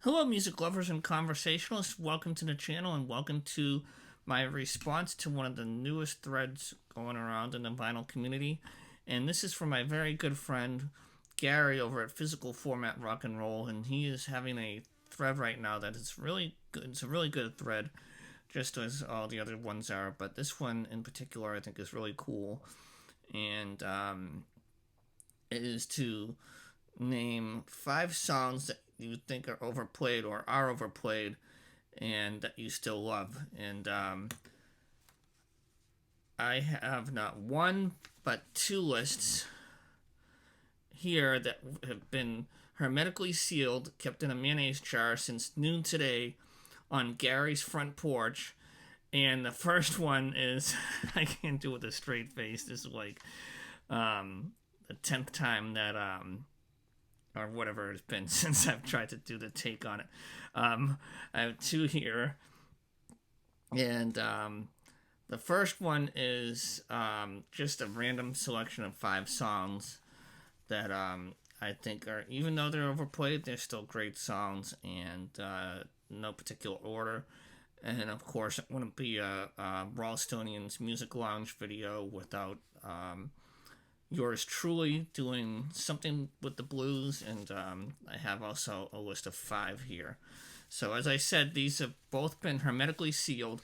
Hello, music lovers and conversationalists. Welcome to the channel and welcome to my response to one of the newest threads going around in the vinyl community. And this is from my very good friend Gary over at Physical Format Rock and Roll, and he is having a thread right now that is really good. It's a really good thread, just as all the other ones are, but this one in particular I think is really cool. And it is to name 5 songs that you think are overplayed or are overplayed and that you still love. And I have not one but 2 lists here that have been hermetically sealed, kept in a mayonnaise jar since noon today on Gary's front porch. And the first one is I can't do it with a straight face. This is like the 10th time that or whatever it's been since I've tried to do the take on it. I have 2 here, and the first one is just a random selection of 5 songs that I think are, even though they're overplayed, they're still great songs, and no particular order. And of course, it wouldn't be a Rawlstonian's Music Lounge video without yours truly doing something with the blues, and I have also a list of 5 here. So as I said, these have both been hermetically sealed,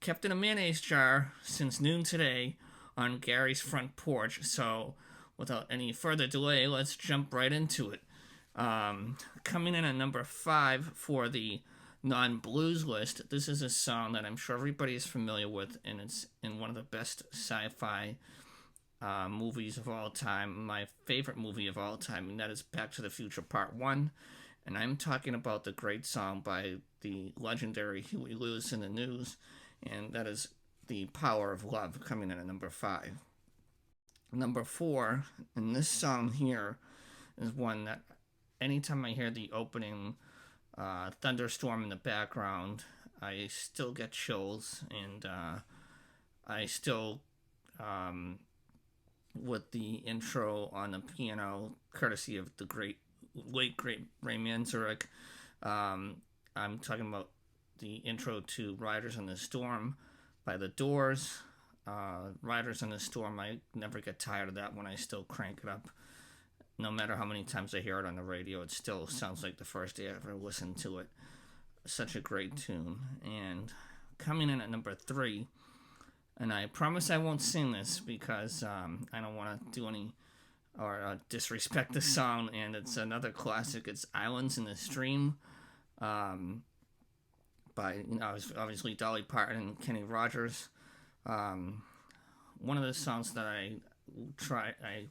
kept in a mayonnaise jar since noon today on Gary's front porch. So without any further delay, let's jump right into it. Coming in at number 5 for the non-blues list, this is a song that I'm sure everybody is familiar with, and it's in one of the best sci-fi movies of all time, my favorite movie of all time, and that is Back to the Future Part 1. And I'm talking about the great song by the legendary Huey Lewis and the News, and that is The Power of Love, coming in at number 5. Number 4, and this song here is one that anytime I hear the opening thunderstorm in the background, I still get chills, and I still with the intro on the piano, courtesy of the late great Ray Manzarek. I'm talking about the intro to Riders on the Storm by The Doors. Riders on the Storm, I never get tired of that one. I still crank it up. No matter how many times I hear it on the radio, it still sounds like the first day I ever listened to it. Such a great tune. And coming in at number 3, and I promise I won't sing this because I don't want to do any or disrespect the song, and it's another classic. It's Islands in the Stream by, obviously Dolly Parton and Kenny Rogers. One of the songs that I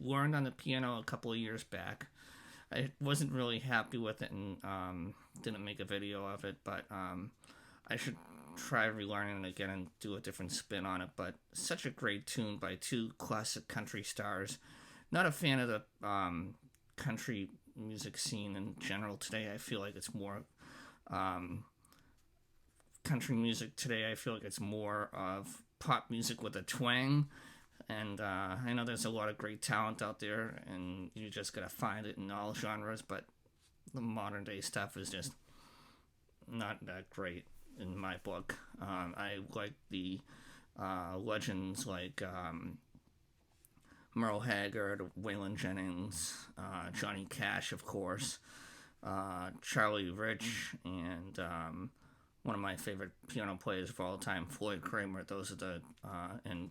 learned on the piano a couple of years back. I wasn't really happy with it and didn't make a video of it, but I should try relearning it again and do a different spin on it. But such a great tune by 2 classic country stars. Not a fan of the country music scene in general today. I feel like it's more country music today. I feel like it's more of pop music with a twang. And I know there's a lot of great talent out there, and you just gotta find it in all genres, but the modern day stuff is just not that great in my book. I like the legends like Merle Haggard, Waylon Jennings, Johnny Cash, of course, Charlie Rich, and one of my favorite piano players of all time, Floyd Kramer. Those are the and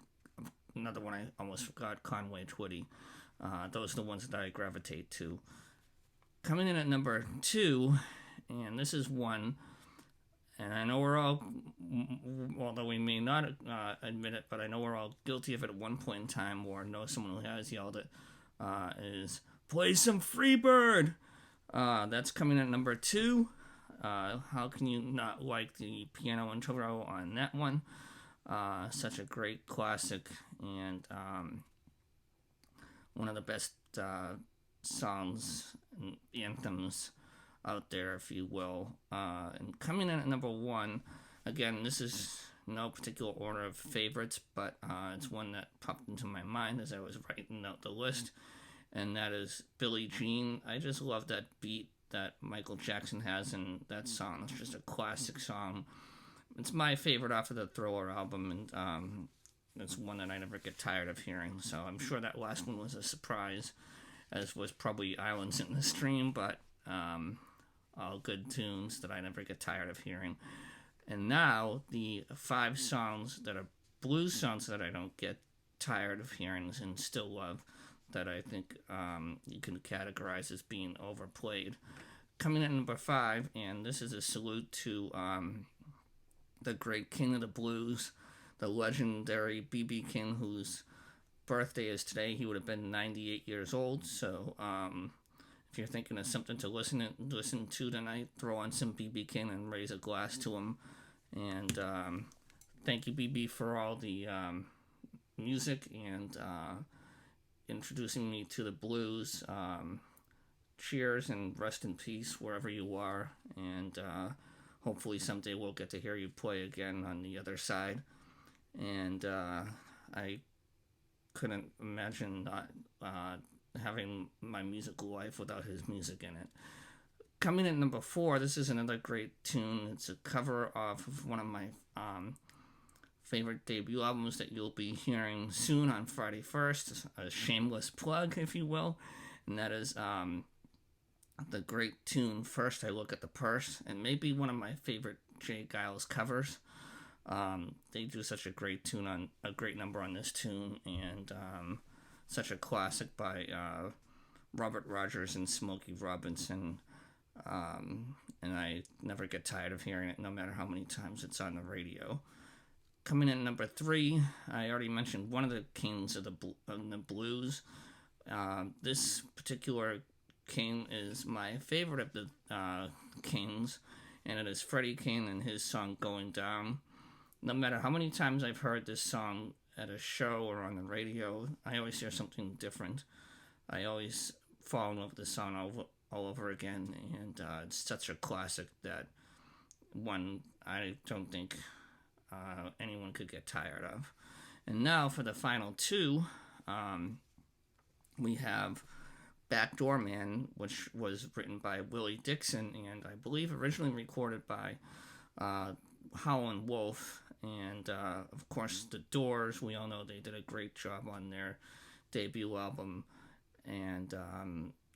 another one I almost forgot, Conway Twitty. Those are the ones that I gravitate to. Coming in at number 2, and this is one, and I know we're all, although we may not admit it, but I know we're all guilty of it at one point in time, or know someone who has yelled it, is Play Some Freebird! That's coming in at number 2. How can you not like the piano intro on that one? Such a great classic, and one of the best songs and anthems out there, if you will. And coming in at number 1, again, this is no particular order of favorites, but it's one that popped into my mind as I was writing out the list, and that is Billie Jean. I just love that beat that Michael Jackson has in that song. It's just a classic song. It's my favorite off of the Thriller album, and it's one that I never get tired of hearing. So I'm sure that last one was a surprise, as was probably Islands in the Stream, but all good tunes that I never get tired of hearing. And now the 5 songs that are blues songs that I don't get tired of hearing and still love, that I think you can categorize as being overplayed. Coming in at number 5, and this is a salute to the great king of the blues, the legendary B.B. King, whose birthday is today. He would have been 98 years old. So if you're thinking of something to listen to tonight, throw on some B.B. King and raise a glass to him. And thank you, B.B., for all the music and introducing me to the blues. Cheers and rest in peace wherever you are. And hopefully someday we'll get to hear you play again on the other side. And I couldn't imagine having my musical life without his music in it. Coming in at number 4, this is another great tune. It's a cover of one of my favorite debut albums that you'll be hearing soon on Friday 1st, a shameless plug, if you will, and that is the great tune First I Look at the Purse, and maybe one of my favorite Jay Giles covers. They do such a great tune on a great number on this tune, and such a classic by Robert Rogers and Smokey Robinson, and I never get tired of hearing it, no matter how many times it's on the radio. Coming in at number 3, I already mentioned one of the kings of the blues. This particular king is my favorite of the kings, and it is Freddie King and his song Going Down. No matter how many times I've heard this song at a show or on the radio, I always hear something different. I always fall in love with the song all over again, and it's such a classic that one I don't think anyone could get tired of. And now for the final 2, we have Backdoor Man, which was written by Willie Dixon and I believe originally recorded by Howlin' Wolf. And of course the Doors, we all know they did a great job on their debut album, and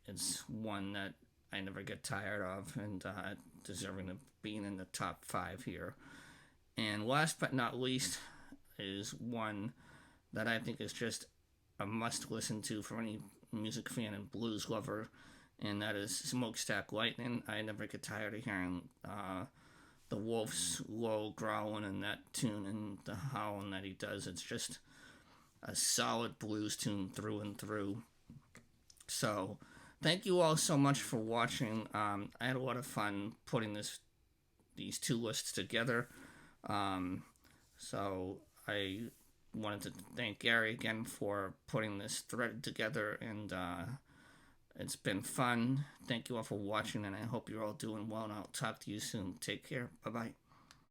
it's one that I never get tired of, and deserving of being in the top 5 here. And last but not least is one that I think is just a must listen to for any music fan and blues lover, and that is Smokestack Lightning. I never get tired of hearing the Wolf's low growling in that tune and the howling that he does. It's just a solid blues tune through and through. So thank you all so much for watching. I had a lot of fun putting these 2 lists together. So I wanted to thank Gary again for putting this thread together, and it's been fun. Thank you all for watching, and I hope you're all doing well, and I'll talk to you soon. Take care. Bye-bye.